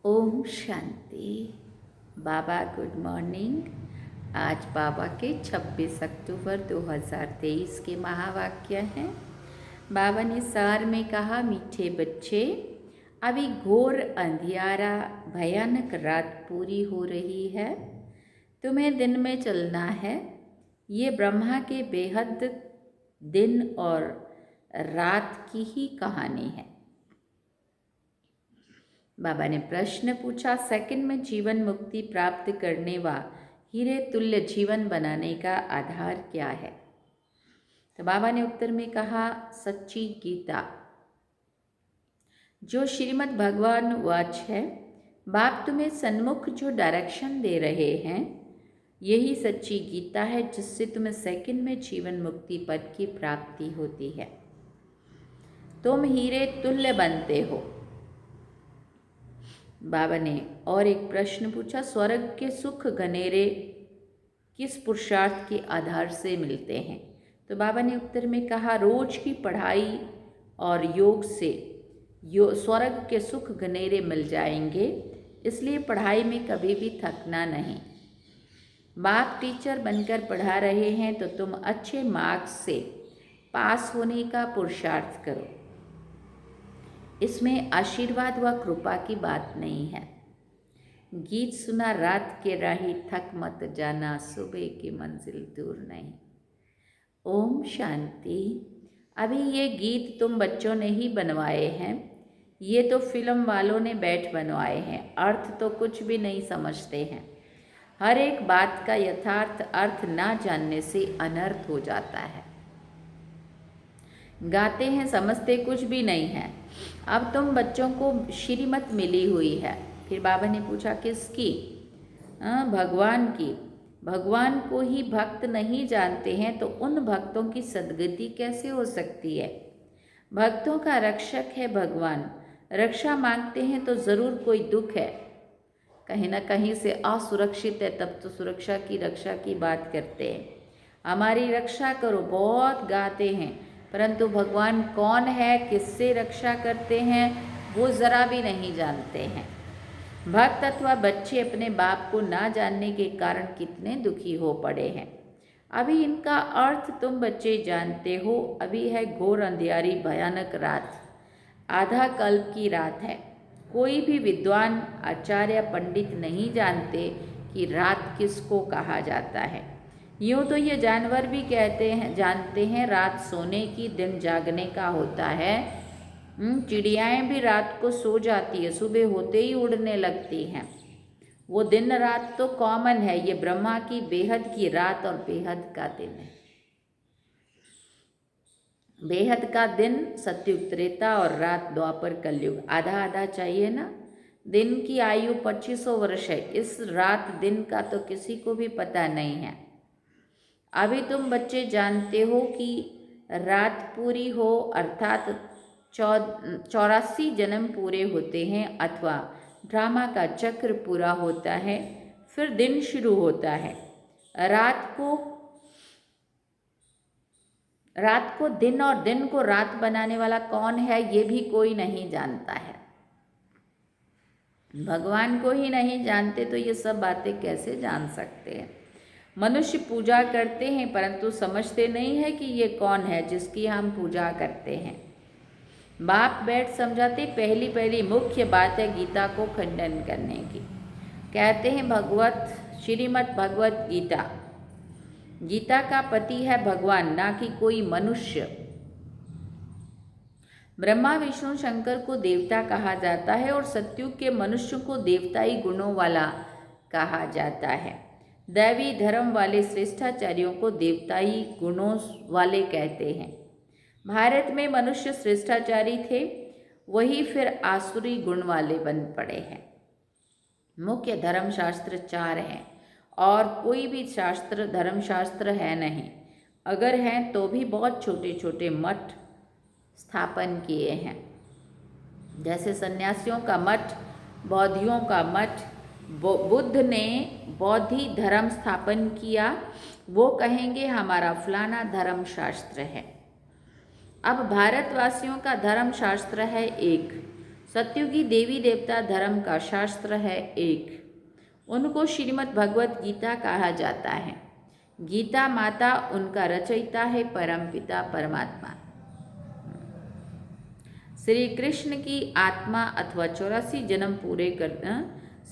ओम शांति। बाबा good morning. आज बाबा के 26 अक्टूबर 2023 के महावाक्य हैं। बाबा ने सार में कहा, मीठे बच्चे, अभी घोर अंधियारा भयानक रात पूरी हो रही है। तुम्हें दिन में चलना है। ये ब्रह्मा के बेहद दिन और रात की ही कहानी है। बाबा ने प्रश्न पूछा, सेकंड में जीवन मुक्ति प्राप्त करने व हीरे तुल्य जीवन बनाने का आधार क्या है? तो बाबा ने उत्तर में कहा, सच्ची गीता, जो श्रीमद् भगवान वाच है। बाप तुम्हें सन्मुख जो डायरेक्शन दे रहे हैं, यही सच्ची गीता है, जिससे तुम्हें सेकंड में जीवन मुक्ति पद की प्राप्ति होती है। तुम हीरे तुल्य बनते हो। बाबा ने और एक प्रश्न पूछा, स्वर्ग के सुख घनेरे किस पुरुषार्थ के आधार से मिलते हैं? तो बाबा ने उत्तर में कहा, रोज की पढ़ाई और योग से स्वर्ग के सुख घनेरे मिल जाएंगे, इसलिए पढ़ाई में कभी भी थकना नहीं। बाप टीचर बनकर पढ़ा रहे हैं तो तुम अच्छे मार्क्स से पास होने का पुरुषार्थ करो। इसमें आशीर्वाद व कृपा की बात नहीं है। गीत सुना रात के राही, थक मत जाना, सुबह की मंजिल दूर नहीं। ओम शांति। अभी ये गीत तुम बच्चों ने ही बनवाए हैं। ये तो फिल्म वालों ने बैठ बनवाए हैं। अर्थ तो कुछ भी नहीं समझते हैं। हर एक बात का यथार्थ अर्थ ना जानने से अनर्थ हो जाता है। गाते हैं, समझते कुछ भी नहीं है। अब तुम बच्चों को श्रीमत मिली हुई है। फिर बाबा ने पूछा, किसकी? भगवान की। भगवान को ही भक्त नहीं जानते हैं तो उन भक्तों की सद्गति कैसे हो सकती है? भक्तों का रक्षक है भगवान। रक्षा मांगते हैं तो ज़रूर कोई दुख है, कहीं ना कहीं से असुरक्षित है, तब तो सुरक्षा की रक्षा की बात करते हैं। हमारी रक्षा करो, बहुत गाते हैं, परंतु भगवान कौन है, किससे रक्षा करते हैं, वो ज़रा भी नहीं जानते हैं। भक्त अथवा बच्चे अपने बाप को ना जानने के कारण कितने दुखी हो पड़े हैं। अभी इनका अर्थ तुम बच्चे जानते हो। अभी है घोर अंधियारी भयानक रात, आधा कल्प की रात है। कोई भी विद्वान, आचार्य, पंडित नहीं जानते कि रात किसको कहा जाता है। यूँ तो ये जानवर भी जानते हैं रात सोने की, दिन जागने का होता है। चिड़ियाएँ भी रात को सो जाती है, सुबह होते ही उड़ने लगती हैं। वो दिन रात तो कॉमन है। ये ब्रह्मा की बेहद की रात और बेहद का दिन है। बेहद का दिन सत्युग त्रेता और रात द्वापर कलयुग। आधा आधा चाहिए ना। दिन की आयु 2500 वर्ष है। इस रात दिन का तो किसी को भी पता नहीं है। अभी तुम बच्चे जानते हो कि रात पूरी हो अर्थात 84 जन्म पूरे होते हैं, अथवा ड्रामा का चक्र पूरा होता है, फिर दिन शुरू होता है। रात को दिन और दिन को रात बनाने वाला कौन है, ये भी कोई नहीं जानता है। भगवान को ही नहीं जानते तो ये सब बातें कैसे जान सकते हैं? मनुष्य पूजा करते हैं परंतु समझते नहीं है कि ये कौन है जिसकी हम पूजा करते हैं। बाप बैठ समझाते, पहली पहली मुख्य बात है गीता को खंडन करने की। कहते हैं श्रीमद् भगवत गीता, गीता का पति है भगवान, ना कि कोई मनुष्य। ब्रह्मा विष्णु शंकर को देवता कहा जाता है और सत्युग के मनुष्य को देवताई गुणों वाला कहा जाता है। दैवी धर्म वाले श्रेष्ठाचार्यों को देवताई गुणों वाले कहते हैं। भारत में मनुष्य श्रेष्ठाचारी थे, वही फिर आसुरी गुण वाले बन पड़े हैं। मुख्य धर्मशास्त्र 4 हैं और कोई भी शास्त्र धर्मशास्त्र है नहीं। अगर हैं तो भी बहुत छोटे छोटे मठ स्थापन किए हैं, जैसे सन्यासियों का मठ, बौद्धियों का मठ। बुद्ध ने बौद्धि धर्म स्थापन किया, वो कहेंगे हमारा फलाना धर्मशास्त्र है। अब भारतवासियों का धर्मशास्त्र है एक, सत्युगी देवी देवता धर्म का शास्त्र है एक। उनको श्रीमद् भगवत गीता कहा जाता है। गीता माता उनका रचयिता है परमपिता परमात्मा। श्री कृष्ण की आत्मा अथवा 84 जन्म पूरे करना,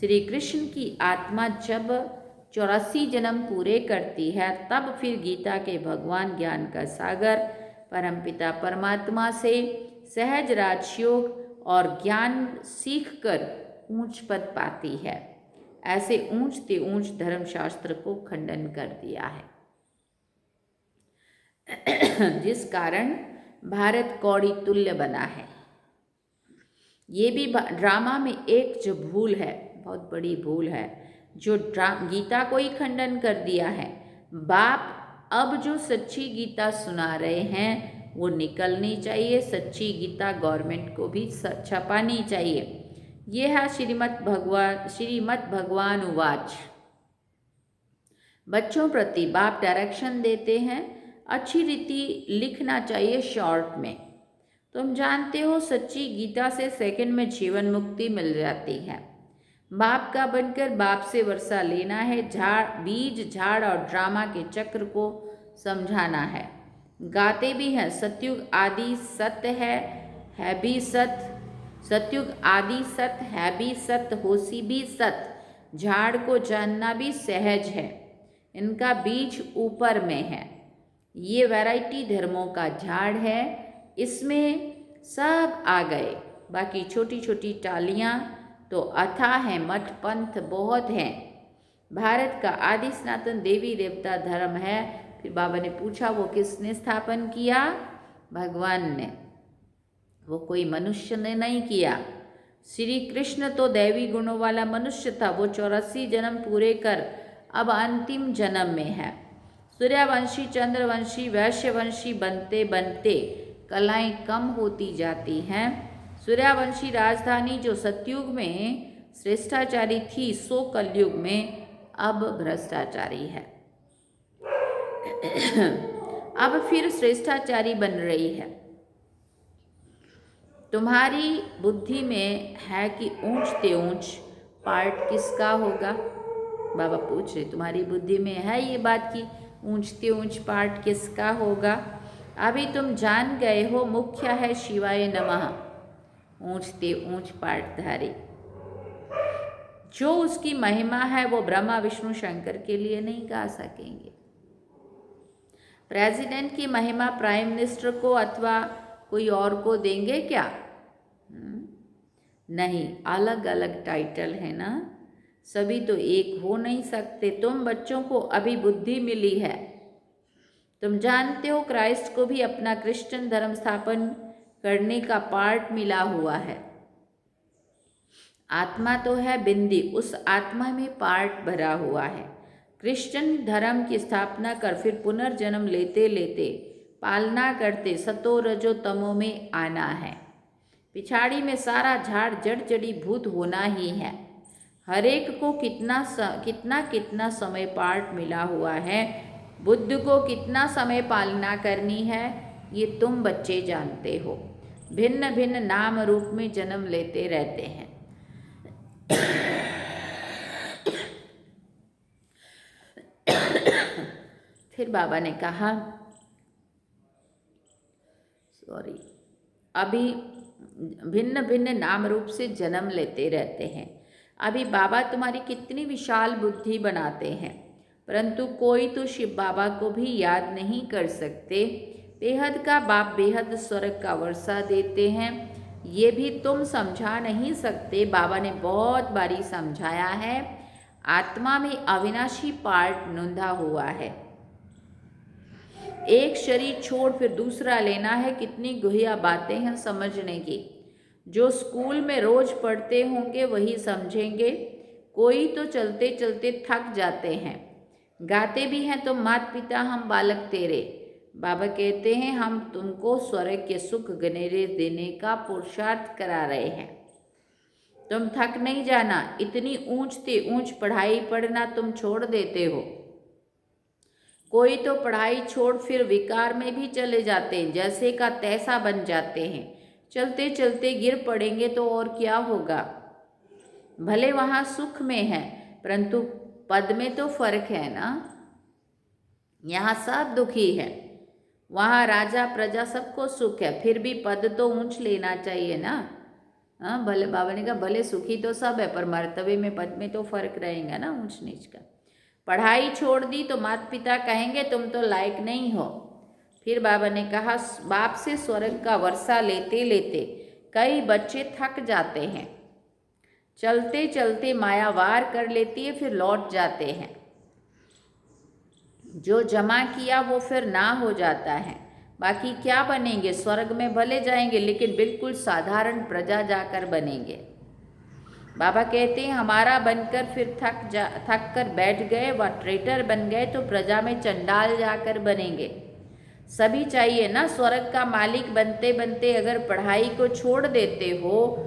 श्री कृष्ण की आत्मा जब 84 जन्म पूरे करती है तब फिर गीता के भगवान ज्ञान का सागर परमपिता परमात्मा से सहज राजयोग और ज्ञान सीखकर ऊंच पद पाती है। ऐसे ऊंचते ऊंच धर्मशास्त्र को खंडन कर दिया है, जिस कारण भारत कौड़ी तुल्य बना है। ये भी ड्रामा में एक जो भूल है, बहुत बड़ी भूल है, जो गीता को ही खंडन कर दिया है। बाप अब जो सच्ची गीता सुना रहे हैं वो निकलनी चाहिए। सच्ची गीता गवर्नमेंट को भी छपानी चाहिए। ये है श्रीमद् भगवान उवाच। बच्चों प्रति बाप डायरेक्शन देते हैं, अच्छी रीति लिखना चाहिए शॉर्ट में। तुम जानते हो सच्ची गीता से सेकंड में जीवन मुक्ति मिल जाती है। बाप का बनकर बाप से वर्षा लेना है। बीज झाड़ और ड्रामा के चक्र को समझाना है। गाते भी हैं सतयुग आदि सत्य है भी सत्य। सतयुग आदि सत्य है भी सत्य, होसी भी सत्य। झाड़ को जानना भी सहज है, इनका बीज ऊपर में है। ये वैरायटी धर्मों का झाड़ है, इसमें सब आ गए। बाकी छोटी छोटी टालियाँ तो अथाह हैं, मठ पंथ बहुत हैं। भारत का आदि सनातन देवी देवता धर्म है। फिर बाबा ने पूछा वो किसने स्थापन किया? भगवान ने, वो कोई मनुष्य ने नहीं किया। श्री कृष्ण तो दैवी गुणों वाला मनुष्य था, वो 84 जन्म पूरे कर अब अंतिम जन्म में है। सूर्यवंशी, चंद्रवंशी, वैश्यवंशी बनते बनते कलाएं कम होती जाती हैं। सूर्यवंशी राजधानी जो सतयुग में श्रेष्ठाचारी थी, सो कलयुग में अब भ्रष्टाचारी है। अब फिर श्रेष्ठाचारी बन रही है। तुम्हारी बुद्धि में है कि ऊंचते ऊंच पार्ट किसका होगा? बाबा पूछ रहे, तुम्हारी बुद्धि में है ये बात कि ऊंचते ऊंच पार्ट किसका होगा? अभी तुम जान गए हो, मुख्य है शिवाय नमः, ऊंचते ऊंच पार्टधारी। जो उसकी महिमा है वो ब्रह्मा विष्णु शंकर के लिए नहीं गा सकेंगे। प्रेसिडेंट की महिमा प्राइम मिनिस्टर को अथवा कोई और को देंगे क्या? नहीं, अलग अलग टाइटल है ना, सभी तो एक हो नहीं सकते। तुम बच्चों को अभी बुद्धि मिली है। तुम जानते हो क्राइस्ट को भी अपना क्रिश्चियन धर्म स्थापन करने का पार्ट मिला हुआ है। आत्मा तो है बिंदी, उस आत्मा में पार्ट भरा हुआ है। क्रिश्चियन धर्म की स्थापना कर फिर पुनर्जन्म लेते लेते पालना करते सतो रजो तमो में आना है। पिछाड़ी में सारा झाड़ जड़ जड़ी भूत होना ही है। हरेक को कितना समय पार्ट मिला हुआ है। बुद्ध को कितना समय पालना करनी है, ये तुम बच्चे जानते हो। भिन्न भिन्न नाम रूप में जन्म लेते रहते हैं। फिर बाबा ने कहा, अभी भिन्न भिन्न नाम रूप से जन्म लेते रहते हैं। अभी बाबा तुम्हारी कितनी विशाल बुद्धि बनाते हैं, परंतु कोई तो शिव बाबा को भी याद नहीं कर सकते। बेहद का बाप बेहद स्वर्ग का वर्षा देते हैं, ये भी तुम समझा नहीं सकते। बाबा ने बहुत बारी समझाया है। आत्मा में अविनाशी पार्ट नूंधा हुआ है। एक शरीर छोड़ फिर दूसरा लेना है, कितनी गुहिया बातें हैं समझने की। जो स्कूल में रोज पढ़ते होंगे वही समझेंगे। कोई तो चलते चलते थक जाते हैं। गाते भी हैं तो माता पिता हम बालक तेरे। बाबा कहते हैं हम तुमको स्वर्ग के सुख गनेरे देने का पुरुषार्थ करा रहे हैं। तुम थक नहीं जाना। इतनी ऊंचते ऊंच पढ़ाई पढ़ना तुम छोड़ देते हो। कोई तो पढ़ाई छोड़ फिर विकार में भी चले जाते हैं, जैसे का तैसा बन जाते हैं। चलते चलते गिर पड़ेंगे तो और क्या होगा। भले वहाँ सुख में है, परंतु पद में तो फर्क है ना। यहाँ सब दुखी है, वहाँ राजा प्रजा सबको सुख है, फिर भी पद तो ऊंच लेना चाहिए ना। हाँ, भले बाबा ने कहा भले सुखी तो सब है, पर मर्तबे में पद में तो फर्क रहेगा ना ऊंच नीच का। पढ़ाई छोड़ दी तो माता पिता कहेंगे तुम तो लायक नहीं हो। फिर बाबा ने कहा बाप से स्वर्ग का वर्षा लेते लेते कई बच्चे थक जाते हैं, चलते चलते माया वार कर लेती है, फिर लौट जाते हैं। जो जमा किया वो फिर ना हो जाता है। बाकी क्या बनेंगे, स्वर्ग में भले जाएंगे लेकिन बिल्कुल साधारण प्रजा जाकर बनेंगे। बाबा कहते हैं हमारा बनकर फिर थक कर बैठ गए व ट्रेटर बन गए तो प्रजा में चंडाल जाकर बनेंगे। सभी चाहिए ना, स्वर्ग का मालिक बनते बनते अगर पढ़ाई को छोड़ देते हो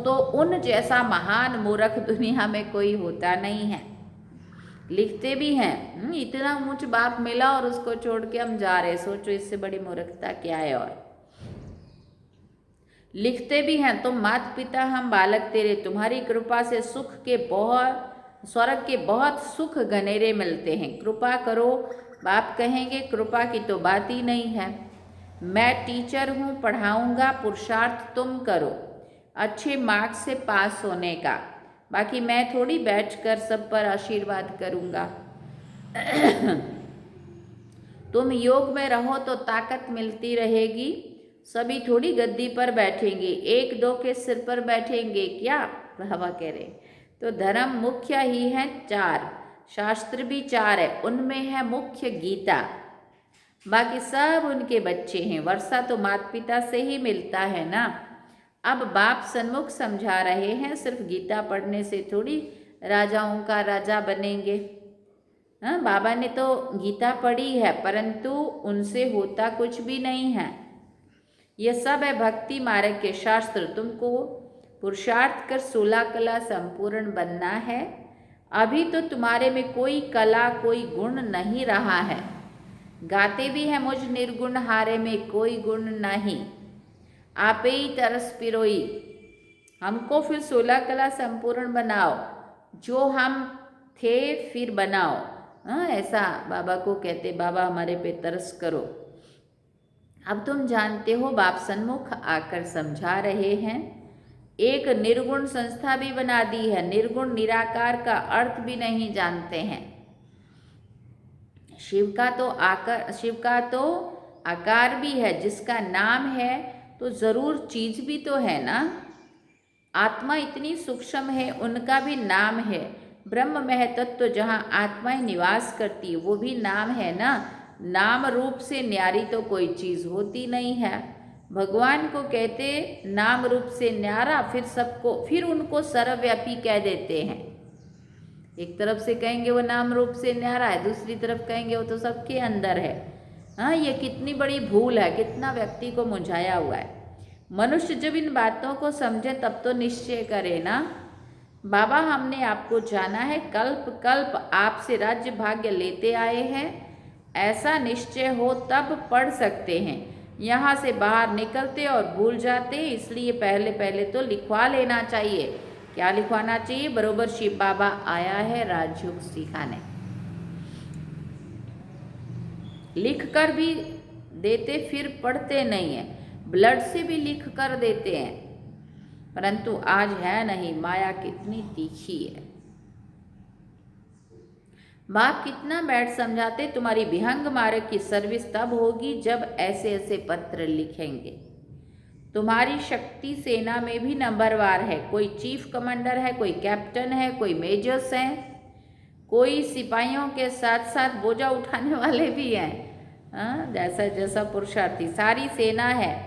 तो उन जैसा महान मूर्ख दुनिया में कोई होता नहीं है। लिखते भी हैं इतना ऊंच बाप मिला और उसको छोड़ के हम जा रहे, सोचो इससे बड़ी मूर्खता क्या है। और लिखते भी हैं तुम माता पिता हम बालक तेरे, तुम्हारी कृपा से सुख के बहुत स्वर्ग के बहुत सुख घनेरे मिलते हैं, कृपा करो। बाप कहेंगे कृपा की तो बात ही नहीं है, मैं टीचर हूँ, पढ़ाऊँगा, पुरुषार्थ तुम करो अच्छे मार्क्स से पास होने का, बाकी मैं थोड़ी बैठकर सब पर आशीर्वाद करूँगा। तुम योग में रहो तो ताकत मिलती रहेगी, सभी थोड़ी गद्दी पर बैठेंगे, एक दो के सिर पर बैठेंगे क्या, बाबा कह रहे। तो धर्म मुख्य ही है चार, शास्त्र भी चार है, उनमें है मुख्य गीता, बाकी सब उनके बच्चे हैं। वर्षा तो माता पिता से ही मिलता है ना। अब बाप सन्मुख समझा रहे हैं सिर्फ गीता पढ़ने से थोड़ी राजाओं का राजा बनेंगे। हाँ, बाबा ने तो गीता पढ़ी है परंतु उनसे होता कुछ भी नहीं है। ये सब है भक्ति मार्ग के शास्त्र, तुमको पुरुषार्थ कर 16 कला संपूर्ण बनना है। अभी तो तुम्हारे में कोई कला कोई गुण नहीं रहा है, गाते भी हैं मुझ निर्गुण हारे में कोई गुण नहीं, आपे ही तरस पिरोई, हमको फिर 16 कला संपूर्ण बनाओ, जो हम थे फिर बनाओ। हाँ, ऐसा बाबा को कहते, बाबा हमारे पे तरस करो। अब तुम जानते हो बाप सन्मुख आकर समझा रहे हैं, एक निर्गुण संस्था भी बना दी है, निर्गुण निराकार का अर्थ भी नहीं जानते हैं। शिव का तो आकार भी है, जिसका नाम है तो जरूर चीज भी तो है ना। आत्मा इतनी सूक्ष्म है, उनका भी नाम है। ब्रह्म महतत्व जहाँ आत्माएं निवास करती वो भी नाम है ना। नाम रूप से न्यारी तो कोई चीज होती नहीं है। भगवान को कहते नाम रूप से न्यारा, फिर उनको सर्वव्यापी कह देते हैं। एक तरफ से कहेंगे वो नाम रूप से न्यारा है, दूसरी तरफ कहेंगे वो तो सबके अंदर है। हाँ, ये कितनी बड़ी भूल है, कितना व्यक्ति को मुझाया हुआ है। मनुष्य जब इन बातों को समझे तब तो निश्चय करे ना। बाबा हमने आपको जाना है, कल्प कल्प आपसे राज्य भाग्य लेते आए हैं, ऐसा निश्चय हो तब पढ़ सकते हैं। यहाँ से बाहर निकलते और भूल जाते, इसलिए पहले पहले तो लिखवा लेना चाहिए। क्या लिखवाना चाहिए, बरोबर शिव बाबा आया है राजयोग सिखाने। लिख कर भी देते फिर पढ़ते नहीं है, ब्लड से भी लिख कर देते हैं, परंतु आज है नहीं, माया कितनी तीखी है। बाप कितना बैठ समझाते, तुम्हारी विहंग मार्ग की सर्विस तब होगी जब ऐसे ऐसे पत्र लिखेंगे। तुम्हारी शक्ति सेना में भी नंबरवार है, कोई चीफ कमांडर है, कोई कैप्टन है, कोई मेजर्स हैं, कोई सिपाहियों के साथ साथ बोझा उठाने वाले भी हैं। जैसा जैसा पुरुषार्थी, सारी सेना है।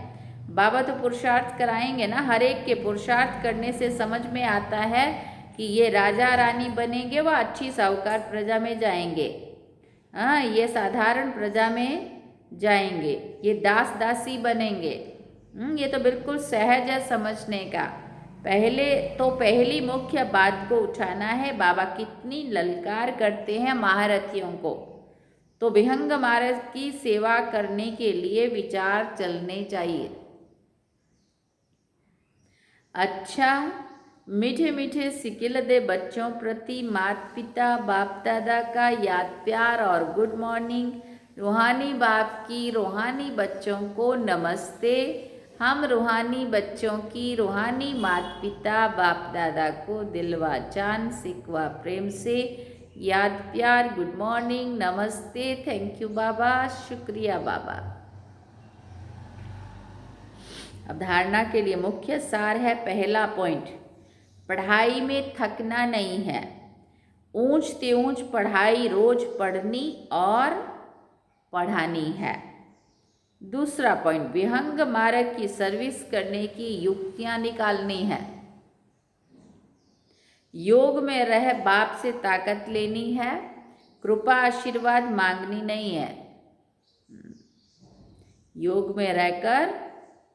बाबा तो पुरुषार्थ कराएंगे ना, हर एक के पुरुषार्थ करने से समझ में आता है कि ये राजा रानी बनेंगे, वह अच्छी साहूकार प्रजा में जाएंगे। ये साधारण प्रजा में जाएंगे, ये दास दासी बनेंगे। ये तो बिल्कुल सहज है समझने का। पहली मुख्य बात को उठाना है। बाबा कितनी ललकार करते हैं महारथियों को, तो विहंग मार्ग की सेवा करने के लिए विचार चलने चाहिए। अच्छा, मीठे मीठे सिकिल दे बच्चों प्रति माता पिता बाप दादा का याद प्यार और गुड मॉर्निंग। रूहानी बाप की रूहानी बच्चों को नमस्ते। हम रूहानी बच्चों की रूहानी माता पिता बाप दादा को दिलवा जान सिकवा प्रेम से याद प्यार गुड मॉर्निंग नमस्ते। थैंक यू बाबा, शुक्रिया बाबा। अब धारणा के लिए मुख्य सार है। पहला पॉइंट, पढ़ाई में थकना नहीं है। ऊंच ते ऊंच पढ़ाई रोज पढ़नी और पढ़ानी है। दूसरा पॉइंट, विहंग मार्ग की सर्विस करने की युक्तियां निकालनी है। योग में रह बाप से ताकत लेनी है, कृपा आशीर्वाद मांगनी नहीं है। योग में रहकर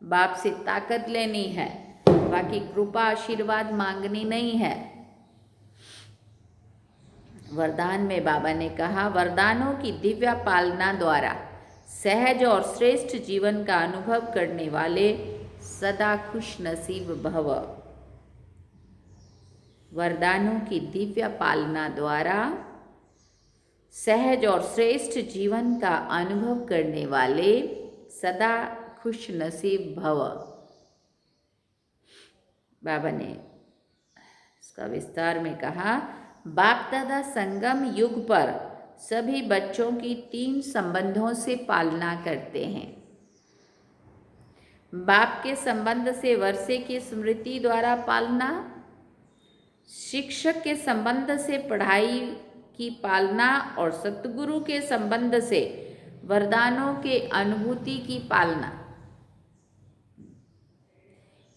बाप से ताकत लेनी है, बाकी कृपा आशीर्वाद मांगनी नहीं है। वरदान में बाबा ने कहा, वरदानों की दिव्य पालना द्वारा सहज और श्रेष्ठ जीवन का अनुभव करने वाले सदा खुश नसीब भव। वरदानों की दिव्य पालना द्वारा सहज और श्रेष्ठ जीवन का अनुभव करने वाले सदा खुश नसीब भव। बाबा ने इसका विस्तार में कहा, बाप दादा संगम युग पर सभी बच्चों की 3 संबंधों से पालना करते हैं। बाप के संबंध से वर्षे की स्मृति द्वारा पालना, शिक्षक के संबंध से पढ़ाई की पालना और सतगुरु के संबंध से वरदानों के अनुभूति की पालना।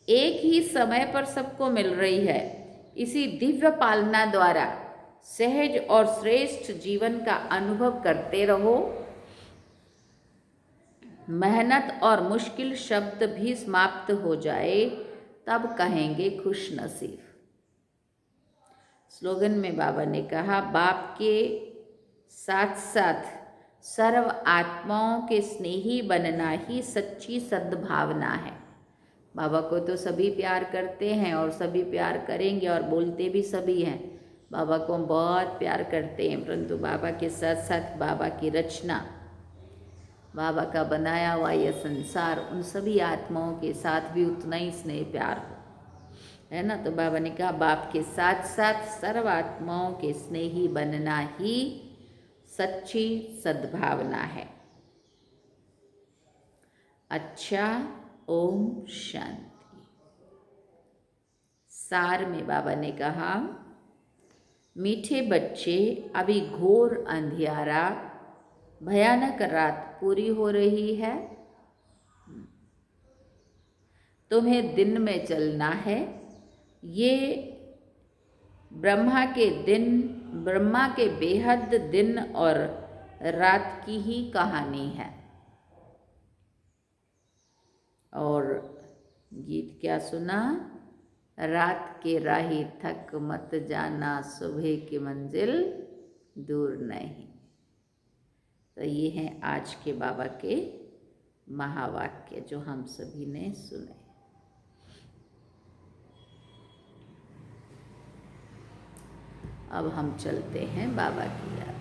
एक ही समय पर सबको मिल रही है। इसी दिव्य पालना द्वारा सहज और श्रेष्ठ जीवन का अनुभव करते रहो। मेहनत और मुश्किल शब्द भी समाप्त हो जाए तब कहेंगे खुश नसीब। स्लोगन में बाबा ने कहा, बाप के साथ साथ सर्व आत्माओं के स्नेही बनना ही सच्ची सद्भावना है। बाबा को तो सभी प्यार करते हैं और सभी प्यार करेंगे और बोलते भी सभी हैं। बाबा को हम बहुत प्यार करते हैं, परंतु बाबा के साथ साथ बाबा की रचना, बाबा का बनाया हुआ यह संसार, उन सभी आत्माओं के साथ भी उतना ही स्नेह प्यार हो, है ना। तो बाबा ने कहा, बाप के साथ साथ सर्व आत्माओं के स्नेही बनना ही सच्ची सद्भावना है। अच्छा, ओम शांति। सार में बाबा ने कहा, मीठे बच्चे, अभी घोर अंधियारा, भयानक रात पूरी हो रही है। तुम्हें दिन में चलना है। ये ब्रह्मा के बेहद दिन और रात की ही कहानी है। और गीत क्या सुना, रात के राही थक मत जाना, सुबह की मंजिल दूर नहीं। तो ये हैं आज के बाबा के महावाक्य जो हम सभी ने सुने। अब हम चलते हैं बाबा की याद।